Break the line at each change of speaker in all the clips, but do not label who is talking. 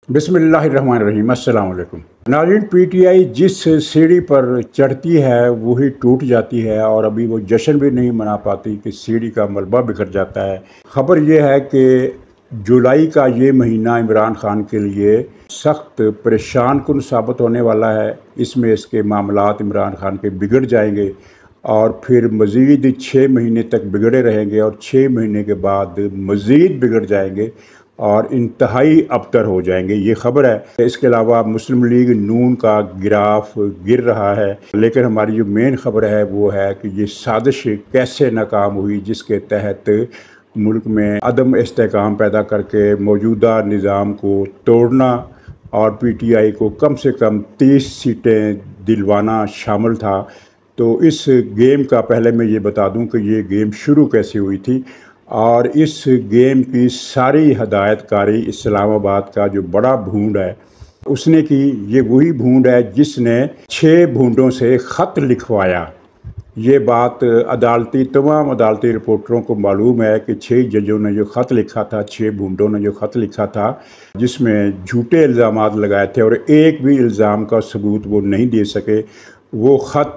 बिस्मिल्लाहिर्रहमानिर्रहीम। अस्सलाम वालेकुम नाज़रीन। पीटीआई जिस सीढ़ी पर चढ़ती है वही टूट जाती है और अभी वो जश्न भी नहीं मना पाती कि सीढ़ी का मलबा बिखर जाता है। ख़बर यह है कि जुलाई का ये महीना इमरान खान के लिए सख्त परेशान कुन साबित होने वाला है। इसमें इसके मामलात इमरान खान के बिगड़ जाएंगे और फिर मज़ीद 6 महीने तक बिगड़े रहेंगे और 6 महीने के बाद मज़ीद बिगड़ जाएंगे और इंतहाई अबतर हो जाएंगे, ये ख़बर है। इसके अलावा मुस्लिम लीग नून का गिराफ गिर रहा है, लेकिन हमारी जो मेन ख़बर है वो है कि ये साजिश कैसे नाकाम हुई जिसके तहत मुल्क में अदम इस्तेहकाम पैदा करके मौजूदा निज़ाम को तोड़ना और पीटीआई को कम से कम 30 सीटें दिलवाना शामिल था। तो इस गेम का पहले मैं ये बता दूं कि ये गेम शुरू कैसे हुई थी और इस गेम की सारी हदायतकारी इस्लामाबाद का जो बड़ा भूंड है उसने की। ये वही भूंड है जिसने 6 भूंडों से ख़त लिखवाया। ये बात तमाम अदालती रिपोर्टरों को मालूम है कि 6 जजों ने जो ख़त लिखा था, 6 भूंडों ने जो ख़त लिखा था जिसमें झूठे इल्ज़ामात लगाए थे और एक भी इल्ज़ाम का सबूत वो नहीं दे सके, वो ख़त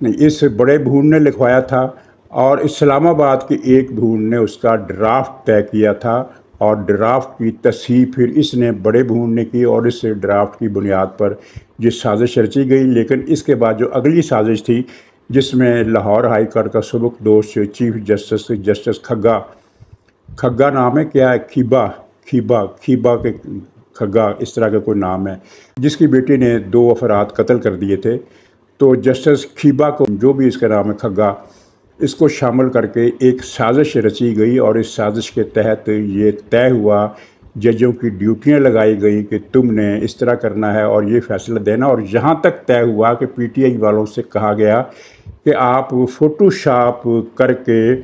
इस बड़े भूंड ने लिखवाया था और इस्लामाबाद के एक भूंड ने उसका ड्राफ्ट तय किया था और ड्राफ्ट की तस्हीह फिर इसने बड़े भूंड ने की और इस ड्राफ्ट की बुनियाद पर ये साजिश रची गई। लेकिन इसके बाद जो अगली साजिश थी जिसमें लाहौर हाई कोर्ट का सबक दोस्त चीफ जस्टिस खग्गा नाम है, क्या है, खीबा के खग्गा इस तरह का कोई नाम है, जिसकी बेटी ने 2 अफराद कत्ल कर दिए थे। तो जस्टिस खीबा को, जो भी इसका नाम है खग्गा, इसको शामिल करके एक साजिश रची गई और इस साजिश के तहत ये तय हुआ, जजों की ड्यूटियां लगाई गई कि तुमने इस तरह करना है और ये फ़ैसला देना। और यहाँ तक तय हुआ कि पीटीआई वालों से कहा गया कि आप फ़ोटोशॉप करके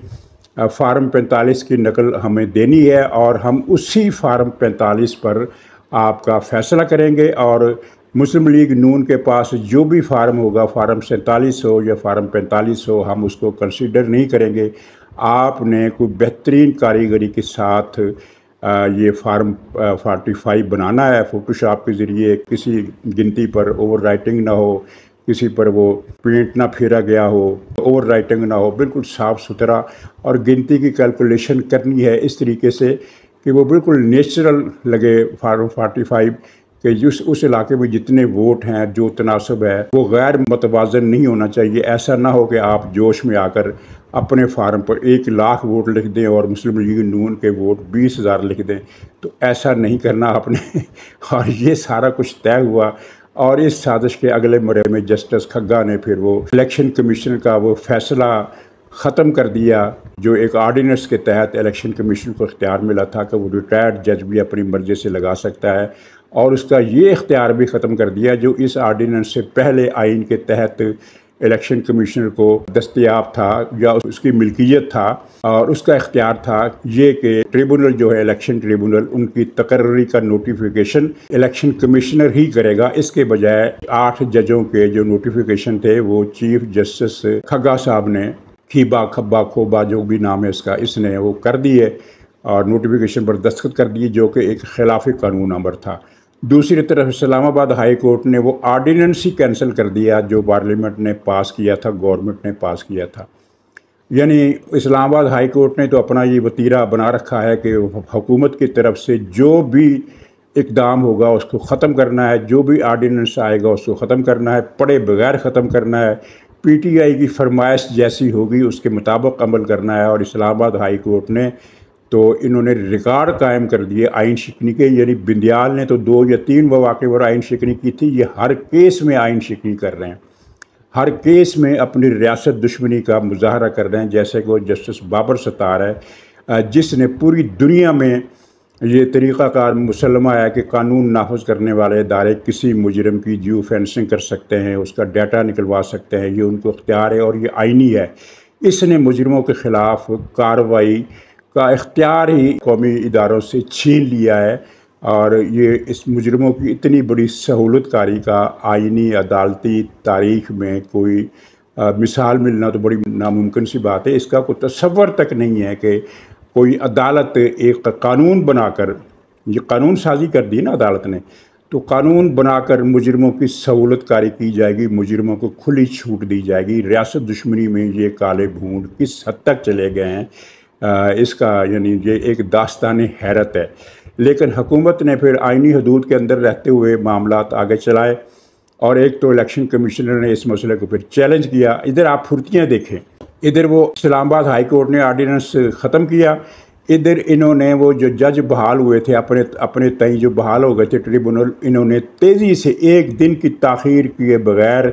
फार्म 45 की नकल हमें देनी है और हम उसी फार्म 45 पर आपका फ़ैसला करेंगे और मुस्लिम लीग नून के पास जो भी फार्म होगा, फार्म 47 हो या फार्म 45 हो, हम उसको कंसीडर नहीं करेंगे। आपने कोई बेहतरीन कारीगरी के साथ ये फार्म 45 बनाना है, फ़ोटोशॉप के ज़रिए किसी गिनती पर ओवर राइटिंग ना हो, किसी पर वो पेंट ना फेरा गया हो, ओवर राइटिंग ना हो, बिल्कुल साफ़ सुथरा, और गिनती की कैलकुलेशन करनी है इस तरीके से कि वो बिल्कुल नेचुरल लगे फार्म 45 कि उस इलाके में जितने वोट हैं, जो तनासब है वो गैर मतवाज़न नहीं होना चाहिए। ऐसा ना हो कि आप जोश में आकर अपने फार्म पर 1 लाख वोट लिख दें और मुस्लिम लीग नून के वोट 20,000 लिख दें, तो ऐसा नहीं करना आपने। और ये सारा कुछ तय हुआ और इस साजिश के अगले मरहले में जस्टिस खग्गा ने फिर वो इलेक्शन कमीशन का वो फैसला ख़त्म कर दिया, जो एक आर्डीनेंस के तहत इलेक्शन कमीशन को इख्तियार मिला था कि वो रिटायर्ड जज भी अपनी मर्ज़ी से लगा सकता है, और उसका ये इख्तियार भी ख़त्म कर दिया जो इस आर्डीनेंस से पहले आइन के तहत इलेक्शन कमीशनर को दस्तयाब था या उसकी मिल्कियत था। और उसका इख्तियार था ये कि ट्रिब्यूनल जो है, इलेक्शन ट्रिब्यूनल, उनकी तकर्री का नोटिफिकेशन इलेक्शन कमिश्नर ही करेगा। इसके बजाय 8 जजों के जो नोटिफिकेशन थे वो चीफ जस्टिस खग्गा साहब ने, खोबा जो भी नाम है इसका, इसने वो कर दिए और नोटिफिकेशन पर दस्तखत कर दिए, जो कि एक खिलाफ कानून अमर था। दूसरी तरफ इस्लामाबाद हाई कोर्ट ने वो आर्डीनेंस ही कैंसिल कर दिया जो पार्लियामेंट ने पास किया था, गवर्नमेंट ने पास किया था। यानी इस्लामाबाद हाई कोर्ट ने तो अपना ये वतीरा बना रखा है कि हुकूमत की तरफ से जो भी इक़दाम होगा उसको ख़त्म करना है, जो भी आर्डीनेंस आएगा उसको ख़त्म करना है, पढ़े बगैर ख़त्म करना है, पीटीआई की फरमाइश जैसी होगी उसके मुताबिक अमल करना है। और इस्लामाबाद हाई कोर्ट ने तो इन्होंने रिकॉर्ड कायम कर दिए आइन शिकनी के। यानी बिंदियाल ने तो 2 या 3 मौके पर आइन शिकनी की थी, ये हर केस में आइन शिकनी कर रहे हैं, हर केस में अपनी रियासत दुश्मनी का मुजाहरा कर रहे हैं। जैसे कि वो जस्टिस बाबर सत्तार है जिसने पूरी दुनिया में ये तरीक़ाकार मुसल्लमा है कि कानून नाफज करने वाले इदारे किसी मुजरिम की जियो फेंसिंग कर सकते हैं, उसका डाटा निकलवा सकते हैं, ये उनको इख्तियार है और ये आइनी है। इसने मुजरिमों के ख़िलाफ़ कार्रवाई का इख्तियार ही कौमी इदारों से छीन लिया है और ये इस मुजरिमों की इतनी बड़ी सहूलतकारी का आइनी अदालती तारीख़ में कोई मिसाल मिलना तो बड़ी नामुमकिन सी बात है। इसका कोई तसव्वुर तक नहीं है कि कोई अदालत एक कानून बनाकर ये कानून साजी कर दी ना अदालत ने। तो कानून बनाकर मुजरिमों की सहूलत कारी की जाएगी, मुजरिमों को खुली छूट दी जाएगी। रियासत दुश्मनी में ये काले भूंड किस हद तक चले गए हैं, इसका यानी ये एक दास्तान हैरत है। लेकिन हुकूमत ने फिर आइनी हदूद के अंदर रहते हुए मामलात आगे चलाए, और एक तो इलेक्शन कमिश्नर ने इस मसले को फिर चैलेंज किया। इधर आप फुर्तियाँ देखें, इधर वो इस्लामाबाद हाई कोर्ट ने आर्डीनेंस ख़त्म किया, इधर इन्होंने वो जो जज बहाल हुए थे अपने तय जो बहाल हो गए थे ट्रिब्यूनल, इन्होंने तेज़ी से एक दिन की ताख़ीर किए बगैर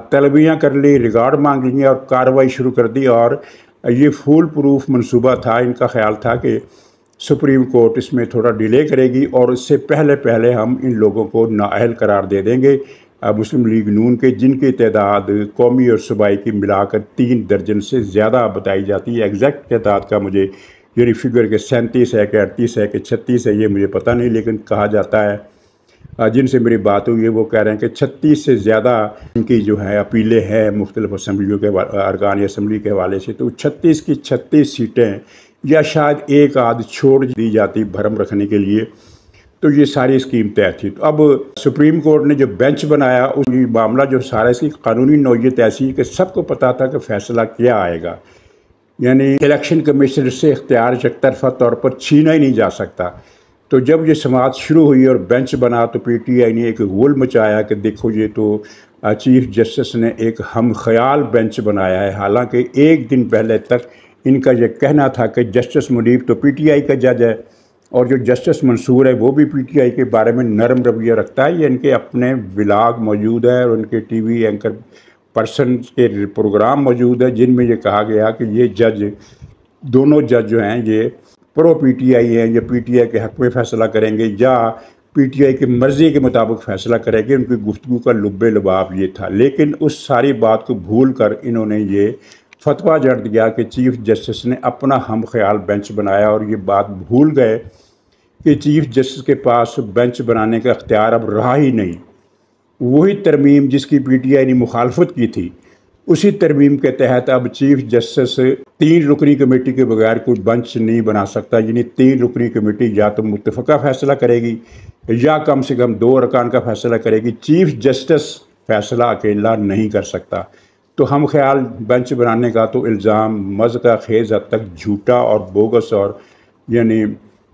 तलबियाँ कर ली, रिकॉर्ड मांग लिए और कार्रवाई शुरू कर दी। और ये फूल प्रूफ मनसूबा था, इनका ख्याल था कि सुप्रीम कोर्ट इसमें थोड़ा डिले करेगी और इससे पहले पहले हम इन लोगों को नाअहल करार दे देंगे। मुस्लिम लीग नून के, जिनकी तादाद कौमी और सूबाई की मिलाकर 3 दर्जन से ज़्यादा बताई जाती है। एग्जैक्ट तादाद का मुझे ये फिगर के 37 है कि 38 है कि 36 है, ये मुझे पता नहीं, लेकिन कहा जाता है जिनसे मेरी बात हुई है वो कह रहे हैं कि 36 से ज़्यादा इनकी जो है अपीलें हैं मुख्तलिफ असम्बलियों के अरकान असम्बली के हवाले से। तो 36 की 36 सीटें या शायद एक आध छोड़ दी जाती भरम रखने के लिए। तो ये सारी स्कीम तय थी। तो अब सुप्रीम कोर्ट ने जो बेंच बनाया, उस मामला जो सारा, इसकी कानूनी नौयत ऐसी है कि सबको पता था कि फ़ैसला क्या आएगा। यानी इलेक्शन कमीशन से इख्तियार एकतरफा तौर पर छीना ही नहीं जा सकता। तो जब ये समाअत शुरू हुई और बेंच बना तो PTI ने एक गोल मचाया कि देखो ये तो चीफ जस्टिस ने एक हम ख्याल बेंच बनाया है। हालांकि एक दिन पहले तक इनका ये कहना था कि जस्टिस मुनीब तो PTI का जज है और जो जस्टिस मंसूर है वो भी PTI के बारे में नरम रवैया रखता है। ये इनके अपने व्लॉग मौजूद है और उनके TV एंकर पर्सन के प्रोग्राम मौजूद है जिनमें ये कहा गया कि ये जज, दोनों जज जो हैं ये प्रो PTI हैं, ये PTI के हक़ में फ़ैसला करेंगे या PTI की मर्ज़ी के मुताबिक फ़ैसला करेंगे। उनकी गुफ्तगू का लुब्बे लबाब ये था। लेकिन उस सारी बात को भूल कर इन्होंने ये फतवा जड़ दिया कि चीफ जस्टिस ने अपना हम ख्याल बेंच बनाया, और ये बात भूल गए कि चीफ जस्टिस के पास बेंच बनाने का इख्तियार अब रहा ही नहीं। वही तरमीम जिसकी PTI ने मुखालफत की थी, उसी तरमीम के तहत अब चीफ जस्टिस 3 रुकनी कमेटी के बगैर कोई बेंच नहीं बना सकता। यानी 3 रुकनी कमेटी या तो मुत्तफ़क़ा फ़ैसला करेगी या कम से कम 2 अरकान का फ़ैसला करेगी। चीफ जस्टिस फ़ैसला अकेला नहीं कर सकता। तो हम ख्याल बेंच बनाने का तो इल्ज़ाम मज़का खेज़ हद तक झूठा और बोगस और यानी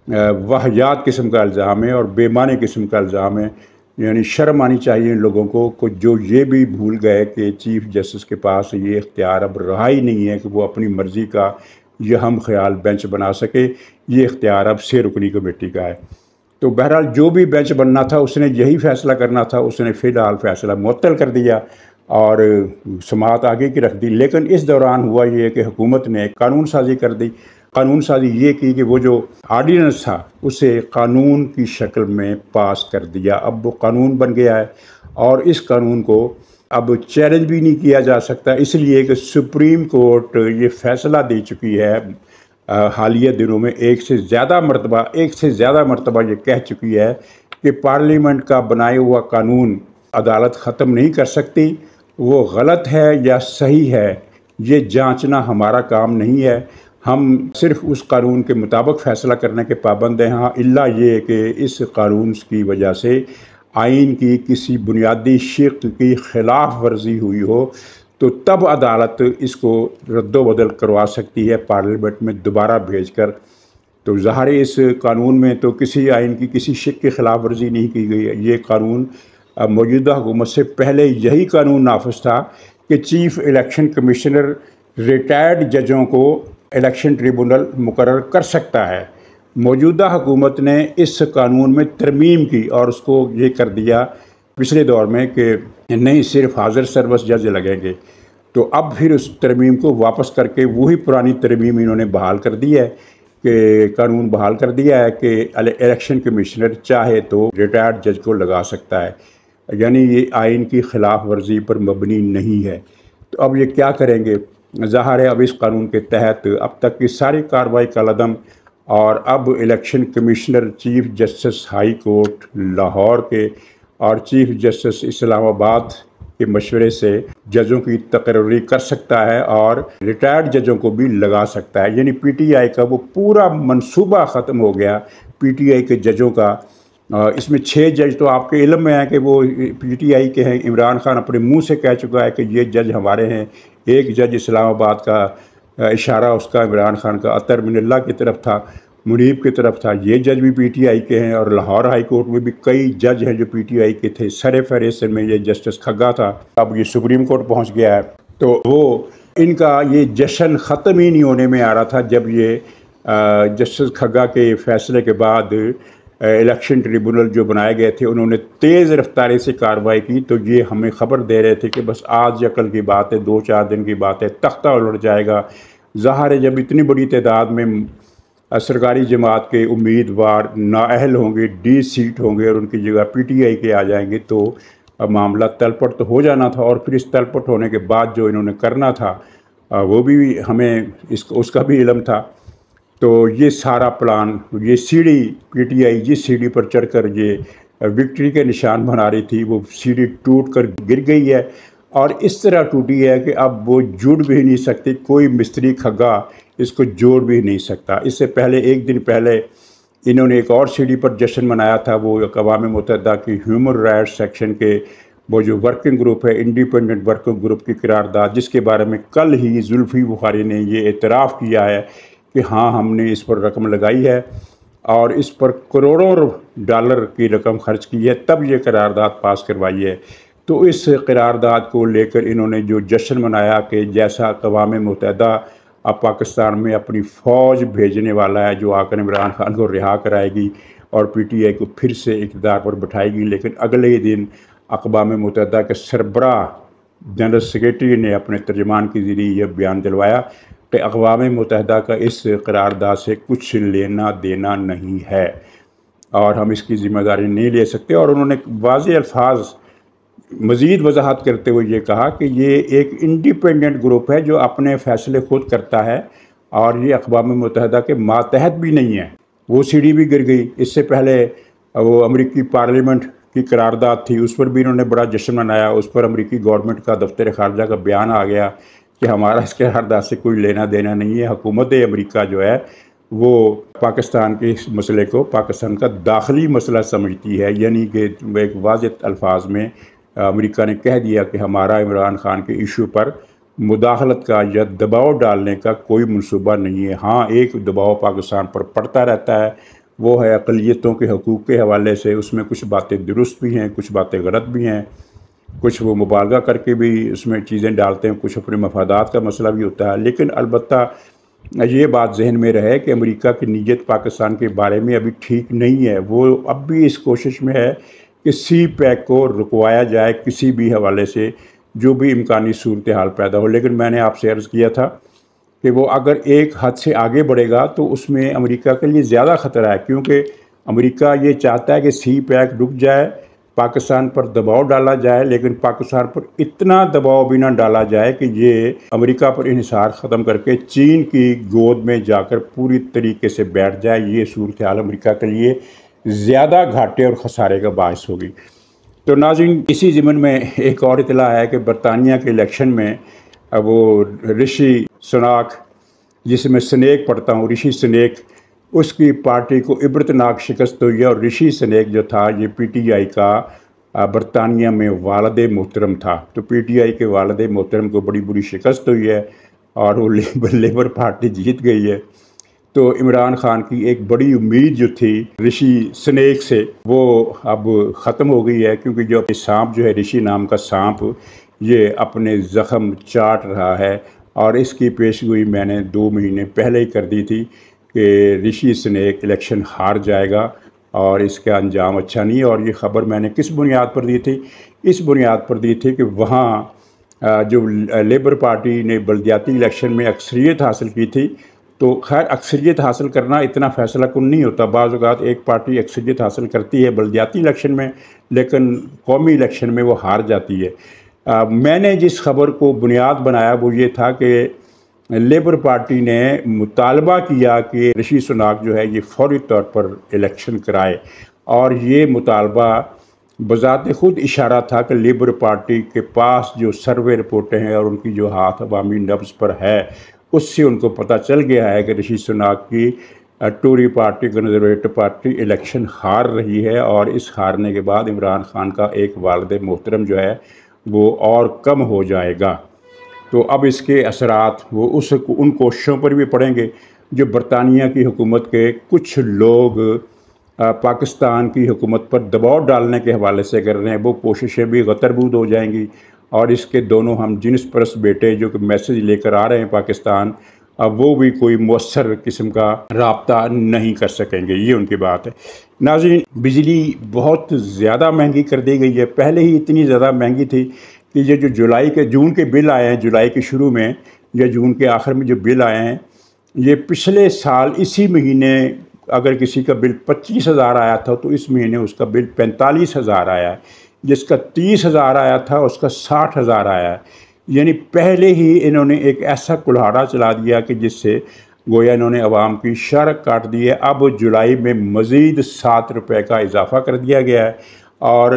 वाहियात किस्म का इल्ज़ाम है और बेमानी किस्म का इल्ज़ाम है। यानी शर्म आनी चाहिए इन लोगों को जो ये भी भूल गए कि चीफ जस्टिस के पास ये इख्तियार अब रहा ही नहीं है कि वो अपनी मर्ज़ी का ये हम ख्याल बेंच बना सके। ये इख्तियार अब 6 रुकनी कमेटी का है। तो बहरहाल जो भी बेंच बनना था उसने यही फ़ैसला करना था, उसने फ़िलहाल फ़ैसला मुअत्तल कर दिया और समाअत आगे की रख दी। लेकिन इस दौरान हुआ ये कि हुकूमत ने कानून साजी कर दी। कानून साजी ये की कि वो जो आर्डीनेंस था उसे कानून की शक्ल में पास कर दिया। अब वो कानून बन गया है और इस कानून को अब चैलेंज भी नहीं किया जा सकता, इसलिए कि सुप्रीम कोर्ट ये फ़ैसला दे चुकी है हालिया दिनों में एक से ज़्यादा मरतबा ये कह चुकी है कि पार्लियामेंट का बनाया हुआ कानून अदालत ख़त्म नहीं कर सकती। वो गलत है या सही है ये जांचना हमारा काम नहीं है। हम सिर्फ उस कानून के मुताबिक फ़ैसला करने के पाबंद हैं। हाँ, इल्ला ये कि इस कानून की वजह से आइन की किसी बुनियादी शिक़ की ख़िलाफ़ वर्जी हुई हो तो तब अदालत इसको रद्दोबदल करवा सकती है पार्लियामेंट में दोबारा भेजकर। तो ज़ाहिर इस कानून में तो किसी आइन की किसी शिक़ की ख़िलाफ़ वर्जी नहीं की गई है। ये कानून मौजूदा हुकूमत से पहले यही कानून नाफिज था कि चीफ़ इलेक्शन कमिश्नर रिटायर्ड जजों को इलेक्शन ट्रिब्यूनल मुकर्रर कर सकता है। मौजूदा हुकूमत ने इस कानून में तरमीम की और उसको ये कर दिया पिछले दौर में कि नहीं सिर्फ हाजिर सर्विस जज लगेंगे। तो अब फिर उस तरमीम को वापस करके वही पुरानी तरमीम इन्होंने बहाल कर दी है कि कानून बहाल कर दिया है कि इलेक्शन कमिश्नर चाहे तो रिटायर्ड जज को लगा सकता है। यानी ये आइन की ख़िलाफ़ वर्जी पर मबनी नहीं है। तो अब ये क्या करेंगे? ज़ाहिर है अब इस कानून के तहत अब तक की सारी कार्रवाई कलअदम और अब election commissioner chief justice high court Lahore के और चीफ जस्टिस इस्लामाबाद के मशवरे से जजों की तकर्री कर सकता है और रिटायर्ड जजों को भी लगा सकता है। यानी PTI का वो पूरा मंसूबा ख़त्म हो गया। पीटीआई के जजों का। इसमें 6 जज तो आपके इल्म में है कि वो पीटीआई के हैं। इमरान खान अपने मुंह से कह चुका है कि ये जज हमारे हैं। एक जज इस्लामाबाद का इशारा उसका इमरान खान का अतर मिनल्ला की तरफ था, मुनीब की तरफ था। ये जज भी पीटीआई के हैं और लाहौर हाई कोर्ट में भी कई जज हैं जो पीटीआई के थे। सर फहरिस्त में ये जस्टिस खग्गा था, अब ये सुप्रीम कोर्ट पहुंच गया है। तो वो इनका ये जश्न ख़त्म ही नहीं होने में आ रहा था जब ये जस्टिस खग्गा के फैसले के बाद इलेक्शन ट्रिब्यूनल जो बनाए गए थे उन्होंने तेज़ रफ्तारी से कार्रवाई की। तो ये हमें ख़बर दे रहे थे कि बस आज या कल की बात है, 2-4 दिन की बात है, तख्ता उलट जाएगा। ज़ाहिर है जब इतनी बड़ी तादाद में सरकारी जमात के उम्मीदवार नाअहल होंगे, डी सीट होंगे और उनकी जगह पीटीआई के आ जाएंगे तो मामला तलपट तो हो जाना था। और फिर इस तलपट होने के बाद जो इन्होंने करना था वो भी हमें उसका भी इल्म था। तो ये सारा प्लान, ये सीढ़ी पीटीआई जिस सीढ़ी पर चढ़कर ये विक्ट्री के निशान बना रही थी वो सीढ़ी टूट कर गिर गई है और इस तरह टूटी है कि अब वो जुड़ भी नहीं सकती। कोई मिस्त्री खग्गा इसको जोड़ भी नहीं सकता। इससे पहले एक दिन पहले इन्होंने एक और सीढ़ी पर जश्न मनाया था, वो अक़वाम मुत्तहिदा की ह्यूमन राइट्स सेक्शन के वो जो वर्किंग ग्रुप है, इंडिपेंडेंट वर्किंग ग्रुप की करारदाद, जिसके बारे में कल ही जुल्फ़ी बुखारी ने ये एतराफ़ किया है कि हाँ हमने इस पर रकम लगाई है और इस पर करोड़ों डॉलर की रकम खर्च की है, तब ये करारदाद पास करवाई है। तो इस करारदाद को लेकर इन्होंने जो जश्न मनाया कि जैसा अक़वाम मुत्तहिदा अब पाकिस्तान में अपनी फ़ौज भेजने वाला है जो आकर इमरान खान को रिहा कराएगी और पीटीआई को फिर से इक़्तिदार पर बिठाएगी। लेकिन अगले ही दिन अक़वाम मुत्तहिदा के सरबराह जनरल सेक्रेटरी ने अपने तर्जमान के ज़रिए यह बयान दिलवाया कि अक़वाम मुत्तहिदा का इस करारदाद से कुछ लेना देना नहीं है और हम इसकी ज़िम्मेदारी नहीं ले सकते। और उन्होंने वाज़ेह अल्फाज मज़ीद वजाहत करते हुए ये कहा कि ये एक इंडिपेंडेंट ग्रुप है जो अपने फ़ैसले खुद करता है और ये अक़वाम मुत्तहिदा के मातहत भी नहीं है। वो सीढ़ी भी गिर गई। इससे पहले वो अमरीकी पार्लियामेंट की करारदाद थी, उस पर भी इन्होंने बड़ा जश्न मनाया। उस पर अमरीकी गवर्नमेंट का दफ्तर ख़ारजा का बयान आ गया कि हमारा इस करारदाद से कोई लेना देना नहीं है। हुकूमत अमरीका जो है वो पाकिस्तान के इस मसले को पाकिस्तान का दाखिली मसला समझती है, यानी कि एक वाज़ेह अल्फाज में अमेरिका ने कह दिया कि हमारा इमरान खान के इशू पर मुदाखलत का या दबाव डालने का कोई मनसूबा नहीं है। हाँ, एक दबाव पाकिस्तान पर पड़ता रहता है, वो है अक़लियतों के हकूक़ के हवाले से। उसमें कुछ बातें दुरुस्त भी हैं, कुछ बातें गलत भी हैं, कुछ वो मुबालगा करके भी उसमें चीज़ें डालते हैं, कुछ अपने मफादात का मसला भी होता है। लेकिन अलबत्ता ये बात जहन में रहे कि अमेरिका की नीयत पाकिस्तान के बारे में अभी ठीक नहीं है। वो अब भी इस कोशिश में है कि सी पैक को रुकवाया जाए किसी भी हवाले से, जो भी इम्कानी सूरत हाल पैदा हो। लेकिन मैंने आपसे अर्ज़ किया था कि वो अगर एक हद से आगे बढ़ेगा तो उसमें अमेरिका के लिए ज़्यादा ख़तरा है, क्योंकि अमेरिका ये चाहता है कि सी पैक रुक जाए, पाकिस्तान पर दबाव डाला जाए, लेकिन पाकिस्तान पर इतना दबाव भी ना डाला जाए कि ये अमेरिका पर इन्हिसार ख़त्म करके चीन की गोद में जाकर पूरी तरीके से बैठ जाए। ये सूरत हाल अमेरिका के लिए ज़्यादा घाटे और ख़सारे का बायस होगी। तो नाज़रीन, इसी ज़िमन में एक और इतला है कि बरतानिया के इलेक्शन में वो ऋषि सुनाक, जिसमें स्नेक पढ़ता हूँ, ऋषि स्नेक, उसकी पार्टी को इबरतनाक शिकस्त हुई है। और ऋषि स्नेक जो था ये पीटीआई का बरतानिया में वालिद मोहतरम था। तो पीटीआई के वालिद मोहतरम को बड़ी बुरी शिकस्त हुई है और वो लेबर पार्टी जीत गई है। तो इमरान खान की एक बड़ी उम्मीद जो थी ऋषि स्नेक से, वो अब ख़त्म हो गई है, क्योंकि जो सांप जो है, ऋषि नाम का सांप, ये अपने ज़ख़म चाट रहा है। और इसकी पेशगोई मैंने 2 महीने पहले ही कर दी थी कि ऋषि स्नेक इलेक्शन हार जाएगा और इसका अंजाम अच्छा नहीं है। और ये ख़बर मैंने किस बुनियाद पर दी थी? इस बुनियाद पर दी थी कि वहाँ जो लेबर पार्टी ने बल्दियाती इलेक्शन में अक्सरियत हासिल की थी, तो खैर अक्सरियत हासिल करना इतना फ़ैसला कुन नहीं होता। बाज़ औक़ात एक पार्टी अक्सरियत हासिल करती है बल्दियाती इलेक्शन में, लेकिन कौमी इलेक्शन में वो हार जाती है। मैंने जिस ख़बर को बुनियाद बनाया वो ये था कि लेबर पार्टी ने मुतालबा किया कि ऋषि सुनाक जो है ये फौरी तौर पर इलेक्शन कराए। और ये मुतालबा बज़ाते ख़ुद इशारा था कि लेबर पार्टी के पास जो सर्वे रिपोर्टें हैं और उनकी जो हाथ अवामी नब्ज़ पर है, उससे उनको पता चल गया है कि ऋषि सुनाक की Tory party conservative party election हार रही है और इस हारने के बाद इमरान खान का एक वालिद मोहतरम जो है वो और कम हो जाएगा। तो अब इसके असरात वो उन कोशिशों पर भी पड़ेंगे जो बरतानिया की हुकूमत के कुछ लोग पाकिस्तान की हुकूमत पर दबाव डालने के हवाले से कर रहे हैं। वो कोशिशें भी गतरबूद हो जाएंगी और इसके दोनों हम जिन्स परस्त बेटे जो कि मैसेज लेकर आ रहे हैं पाकिस्तान, अब वो भी कोई मौसर किस्म का राब्ता नहीं कर सकेंगे। ये उनकी बात है। नाज़रीन, बिजली बहुत ज़्यादा महंगी कर दी गई है। पहले ही इतनी ज़्यादा महंगी थी कि ये जो जून के बिल आए हैं, जुलाई के शुरू में या जून के आखिर में जो बिल आए हैं, ये पिछले साल इसी महीने अगर किसी का बिल 25,000 आया था तो इस महीने उसका बिल 45,000 आया है। जिसका 30,000 आया था उसका 60,000 आया है। यानी पहले ही इन्होंने एक ऐसा कुल्हाड़ा चला दिया कि जिससे गोया इन्होंने आवाम की सड़क काट दी है। अब जुलाई में मज़ीद 7 रुपये का इजाफ़ा कर दिया गया है और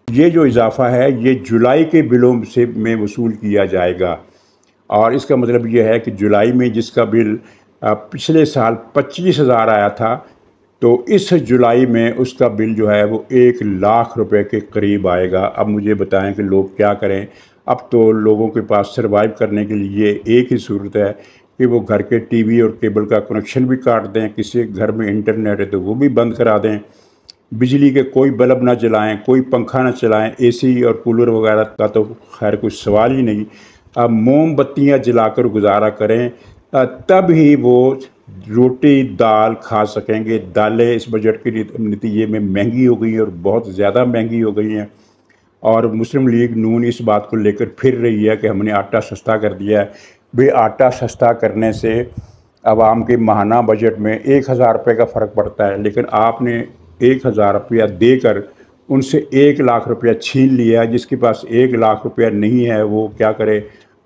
ये जो इजाफ़ा है ये जुलाई के बिलों से में वसूल किया जाएगा। और इसका मतलब ये है कि जुलाई में जिसका बिल पिछले साल 25,000 आया था तो इस जुलाई में उसका बिल जो है वो 1,00,000 रुपये के करीब आएगा। अब मुझे बताएं कि लोग क्या करें। अब तो लोगों के पास सर्वाइव करने के लिए एक ही सूरत है कि वो घर के टीवी और केबल का कनेक्शन भी काट दें, किसी घर में इंटरनेट है तो वो भी बंद करा दें, बिजली के कोई बल्ब ना जलाएं, कोई पंखा ना चलाएं, एसी और कूलर वगैरह का तो खैर कुछ सवाल ही नहीं। अब मोमबत्तियाँ जलाकर गुजारा करें, तब ही वो रोटी दाल खा सकेंगे। दालें इस बजट के नतीजे में महंगी हो गई हैं और बहुत ज़्यादा महंगी हो गई हैं। और मुस्लिम लीग नून इस बात को लेकर फिर रही है कि हमने आटा सस्ता कर दिया है। भाई, आटा सस्ता करने से आवाम के माहाना बजट में 1,000 रुपये का फ़र्क पड़ता है, लेकिन आपने 1,000 रुपया देकर उनसे 1,00,000 रुपया छीन लिया। जिसके पास 1,00,000 रुपया नहीं है वो क्या करे,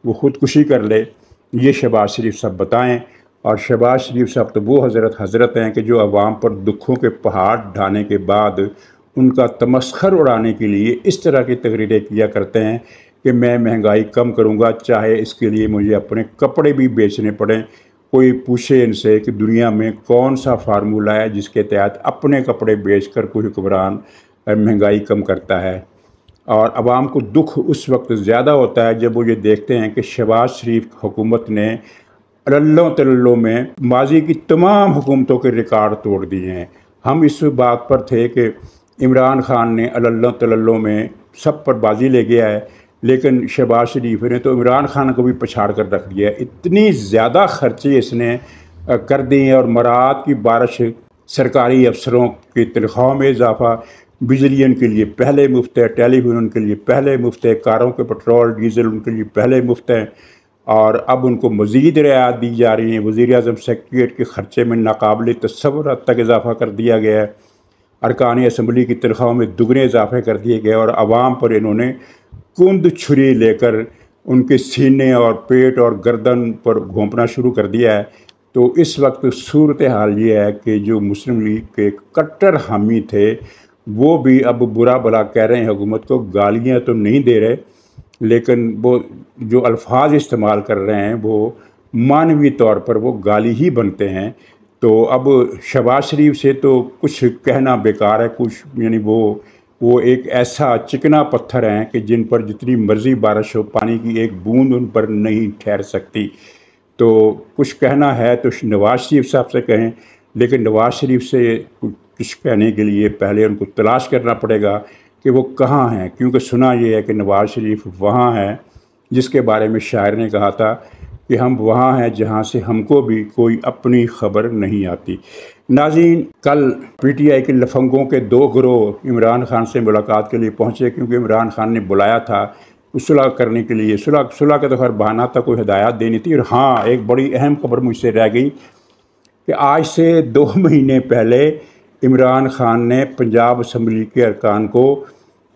वो ख़ुदकुशी कर ले। ये शहबाज शरीफ साहब बताएं। और शहबाज शरीफ साहब तो वो हज़रत हैं कि जो आवाम पर दुखों के पहाड़ ढाने के बाद उनका तमस्खर उड़ाने के लिए इस तरह की तकरीरें किया करते हैं कि मैं महंगाई कम करूंगा, चाहे इसके लिए मुझे अपने कपड़े भी बेचने पड़ें। कोई पूछे इनसे कि दुनिया में कौन सा फार्मूला है जिसके तहत अपने कपड़े बेचकर कोई हुक्मरान महंगाई कम करता है। और आवाम को दुख उस वक्त ज़्यादा होता है जब वो ये देखते हैं कि शहबाज शरीफ हुकूमत ने अल्लों तल्लों में माजी की तमाम हुकूमतों के रिकॉर्ड तोड़ दिए हैं। हम इस बात पर थे कि इमरान खान ने अल्लों तल्लों में सब पर बाजी ले गया है, लेकिन शहबाज शरीफ ने तो इमरान खान को भी पछाड़ कर रख दिया है। इतनी ज़्यादा खर्चे इसने कर दिए हैं और मराहत की बारिश, सरकारी अफसरों की तनख्वाह में इजाफा, बिजली उनके लिए पहले मुफ्त है, टेलीफोन उनके लिए पहले मुफ्त है, कारों के पेट्रोल डीजल उनके लिए पहले मुफ्त है और अब उनको मज़ीद रियायत दी जा रही है। वज़ीर-ए-आज़म सेक्रेटरीट के ख़र्चे में नाकाबिल तसव्वुर हद तक इजाफ़ा कर दिया गया है। अरकान असम्बली की तनख्वाह में दुगने इजाफे कर दिए गए और आवाम पर इन्होंने कुंद छुरी लेकर उनके सीने और पेट और गर्दन पर घोंपना शुरू कर दिया है। तो इस वक्त सूरत हाल ये है कि जो मुस्लिम लीग के कट्टर हामी थे वो भी अब बुरा भला कह रहे हैं हुकूमत को, गालियाँ तो नहीं दे रहे लेकिन वो जो अल्फाज इस्तेमाल कर रहे हैं वो मानवी तौर पर वो गाली ही बनते हैं। तो अब शहबाज शरीफ से तो कुछ कहना बेकार है। कुछ यानी वो एक ऐसा चिकना पत्थर हैं कि जिन पर जितनी मर्ज़ी बारिश हो पानी की एक बूंद उन पर नहीं ठहर सकती। तो कुछ कहना है तो नवाज़ शरीफ साहब से कहें, लेकिन नवाज़ शरीफ से कुछ कहने के लिए पहले उनको तलाश करना पड़ेगा कि वो कहाँ हैं, क्योंकि सुना ये है कि नवाज़ शरीफ वहाँ हैं जिसके बारे में शायर ने कहा था कि हम वहाँ हैं जहाँ से हमको भी कोई अपनी ख़बर नहीं आती। नाज़रीन, कल पीटीआई के लफंगों के 2 गिरोह इमरान खान से मुलाकात के लिए पहुँचे, क्योंकि इमरान खान ने बुलाया था सुलह करने के लिए। सुलह का तो खैर बहाना था, कोई हिदायत देनी थी। और हाँ, एक बड़ी अहम खबर मुझसे रह गई कि आज से 2 महीने पहले इमरान खान ने पंजाब असम्बली के अरकान को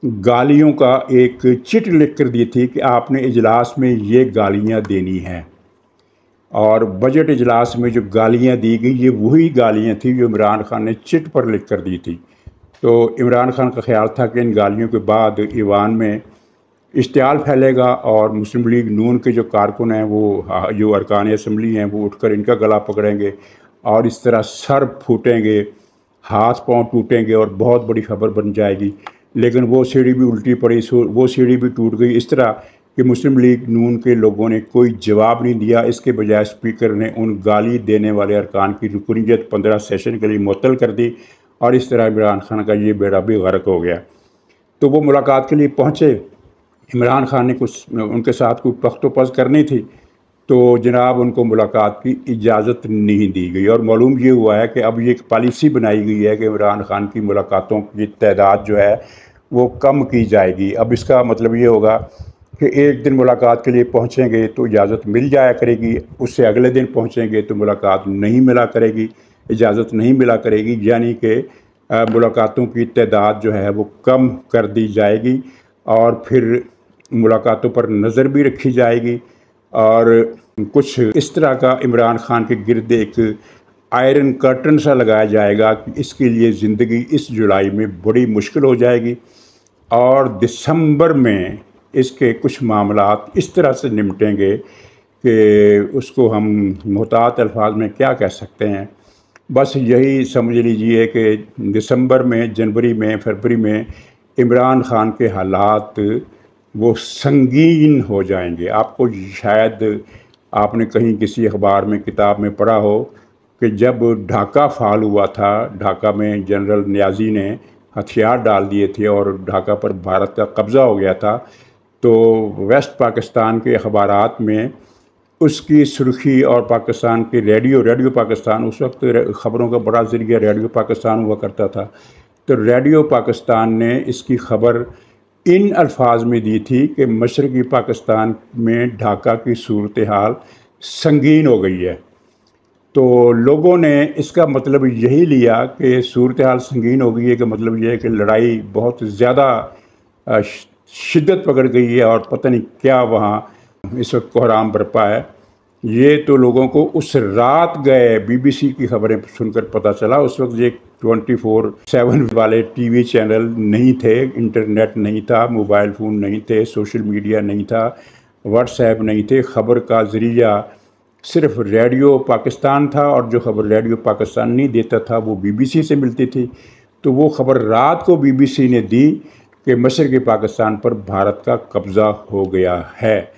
गालियों का एक चिट लिख कर दी थी कि आपने इजलास में ये गालियाँ देनी हैं। और बजट इजलास में जो गालियाँ दी गई ये वही गालियाँ थी जो इमरान खान ने चिट पर लिख कर दी थी। तो इमरान खान का ख्याल था कि इन गालियों के बाद ईवान में इश्तियाल फैलेगा और मुस्लिम लीग नून के जो कारकुन हैं वो जो अरकान असम्बली हैं वो उठकर इनका गला पकड़ेंगे और इस तरह सर फूटेंगे, हाथ पांव टूटेंगे और बहुत बड़ी खबर बन जाएगी। लेकिन वो सीढ़ी भी उल्टी पड़ी, वो सीढ़ी भी टूट गई। इस तरह कि मुस्लिम लीग नून के लोगों ने कोई जवाब नहीं दिया। इसके बजाय स्पीकर ने उन गाली देने वाले अरकान की रुकनीत 15 सेशन के लिए मुअत्तल कर दी और इस तरह इमरान खान का ये बेड़ा भी गर्क हो गया। तो वो मुलाकात के लिए पहुँचे। इमरान खान ने कुछ उनके साथ कोई पख्तोपज़ करनी थी, तो जनाब उनको मुलाकात की इजाज़त नहीं दी गई। और मालूम ये हुआ है कि अब ये एक पॉलिसी बनाई गई है कि इमरान खान की मुलाकातों की तादाद जो है वो कम की जाएगी। अब इसका मतलब ये होगा कि एक दिन मुलाकात के लिए पहुंचेंगे तो इजाज़त मिल जाया करेगी, उससे अगले दिन पहुंचेंगे तो मुलाकात नहीं मिला करेगी, इजाज़त नहीं मिला करेगी। यानी कि मुलाकातों की तादाद जो है वो कम कर दी जाएगी और फिर मुलाकातों पर नज़र भी रखी जाएगी। और कुछ इस तरह का इमरान खान के गिर्द एक आयरन कर्टन सा लगाया जाएगा कि इसके लिए ज़िंदगी इस जुलाई में बड़ी मुश्किल हो जाएगी और दिसंबर में इसके कुछ मामलात इस तरह से निपटेंगे कि उसको हम मुहतात अल्फाज में क्या कह सकते हैं। बस यही समझ लीजिए कि दिसंबर में, जनवरी में, फरवरी में इमरान खान के हालात वो संगीन हो जाएंगे। आपको शायद आपने कहीं किसी अखबार में, किताब में पढ़ा हो कि जब ढाका फाल हुआ था, ढाका में जनरल नियाज़ी ने हथियार डाल दिए थे और ढाका पर भारत का कब्ज़ा हो गया था, तो वेस्ट पाकिस्तान के अखबारात में उसकी सुर्खी और पाकिस्तान के रेडियो पाकिस्तान, उस वक्त ख़बरों का बड़ा ज़रिया रेडियो पाकिस्तान हुआ करता था, तो रेडियो पाकिस्तान ने इसकी ख़बर इन अल्फाज में दी थी कि मशरक़ी पाकिस्तान में ढाका की सूरत हाल संगीन हो गई है। तो लोगों ने इसका मतलब यही लिया कि सूरत हाल संगीन हो गई है कि मतलब ये है कि लड़ाई बहुत ज़्यादा शिद्दत पकड़ गई है और पता नहीं क्या वहाँ इस वक्त कोहराम बरपा है। ये तो लोगों को उस रात गए बीबीसी की खबरें सुनकर पता चला। उस वक्त ये 24/7 वाले टीवी चैनल नहीं थे, इंटरनेट नहीं था, मोबाइल फ़ोन नहीं थे, सोशल मीडिया नहीं था, व्हाट्सएप नहीं थे। ख़बर का ज़रिया सिर्फ रेडियो पाकिस्तान था और जो ख़बर रेडियो पाकिस्तान नहीं देता था वो बीबीसी से मिलती थी। तो वो ख़बर रात को बीबीसी ने दी कि मशरक़ी पाकिस्तान पर भारत का कब्ज़ा हो गया है।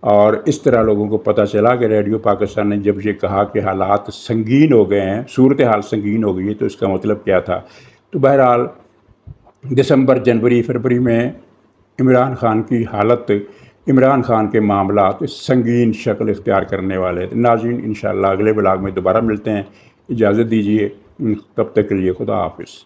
और इस तरह लोगों को पता चला कि रेडियो पाकिस्तान ने जब ये कहा कि हालात संगीन हो गए हैं, सूरत हाल संगीन हो गई है, तो इसका मतलब क्या था। तो बहरहाल दिसंबर, जनवरी, फरवरी में इमरान खान की हालत, इमरान खान के मामलात संगीन शक्ल इख्तियार करने वाले थे। नाज़रीन, इंशाअल्लाह अगले ब्लॉग में दोबारा मिलते हैं। इजाज़त दीजिए, तब तक के लिए खुदा हाफिज़।